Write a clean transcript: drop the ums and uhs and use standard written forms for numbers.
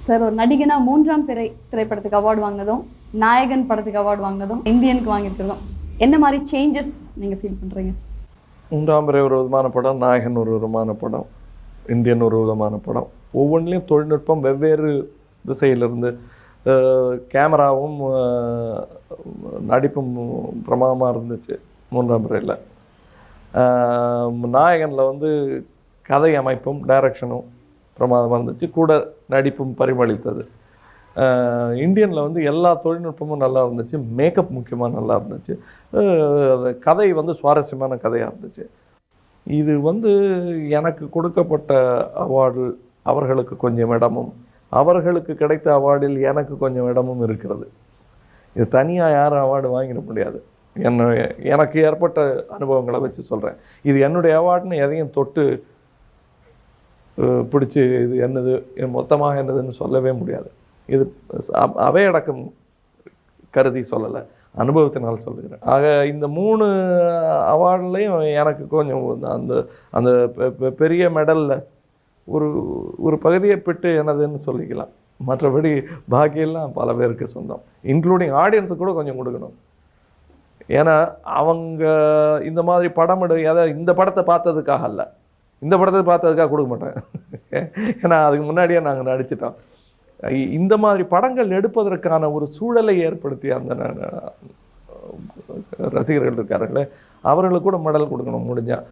Sir ஒரு நடிகனா 3ஆம் பிறை திரைப்படத்துக்கு அவார்டு வாங்கினதும், நாயகன் படத்துக்கு அவார்டு வாங்கினதும், இந்தியனுக்கு வாங்கியிருக்கிறதும் என்ன மாதிரி சேஞ்சஸ் நீங்கள் ஃபீல் பண்ணுறீங்க? 3ஆம் பிறை ஒரு விதமான படம், நாயகன் ஒரு விதமான படம், இந்தியன் ஒரு விதமான படம். ஒவ்வொன்றிலையும் தொழில்நுட்பம் வெவ்வேறு திசையிலிருந்து கேமராவும் நடிப்பும் பிரமாதமாக இருந்துச்சு 3ஆம் பிறையில். நாயகனில் வந்து கதை அமைப்பும் டைரக்ஷனும் பிரமாதமாக இருந்துச்சு, கூட நடிப்பும் பரிமளித்தது. இந்தியனில் வந்து எல்லா தொழில்நுட்பமும் நல்லா இருந்துச்சு, மேக்கப் முக்கியமாக நல்லா இருந்துச்சு, கதை வந்து சுவாரஸ்யமான கதையாக இருந்துச்சு. இது வந்து எனக்கு கொடுக்கப்பட்ட அவார்டு அவர்களுக்கு கொஞ்சம் இடமும், அவர்களுக்கு கிடைத்த அவார்டில் எனக்கு கொஞ்சம் இடமும் இருக்கிறது. இது தனியாக யாரும் அவார்டு வாங்கிட முடியாது. எனக்கு ஏற்பட்ட அனுபவங்களை வச்சு சொல்கிறேன். இது என்னுடைய அவார்டுன்னு எதையும் தொட்டு பிடிச்சி இது என்னது மொத்தமாக என்னதுன்னு சொல்லவே முடியாது. இது அவையடக்கம் கருதி சொல்லலை, அனுபவத்தினால் சொல்லுகிறேன். ஆக இந்த 3 அவார்ட்லேயும் எனக்கு கொஞ்சம் அந்த அந்த பெரிய மெடலில் ஒரு பகுதியை பெற்று எனதுன்னு சொல்லிக்கலாம். மற்றபடி பாக்கியெல்லாம் பல பேருக்கு சொந்தம், இன்க்ளூடிங் ஆடியன்ஸுக்கு கூட கொஞ்சம் கொடுக்கணும். ஏன்னா அவங்க இந்த மாதிரி படம் இந்த படத்தை பார்த்ததுக்காக அல்ல, இந்த படத்தை பார்த்ததுக்காக கொடுக்க மாட்டேன். ஏன்னா அதுக்கு முன்னாடியே நாங்கள் நடிச்சிட்டோம். இந்த மாதிரி படங்கள் எடுப்பதற்கான ஒரு சூழலை ஏற்படுத்தி அந்த ரசிகர்கள் இருக்கார்களே, அவர்களுக்கு கூட மெடல் கொடுக்கணும் முடிஞ்சால்.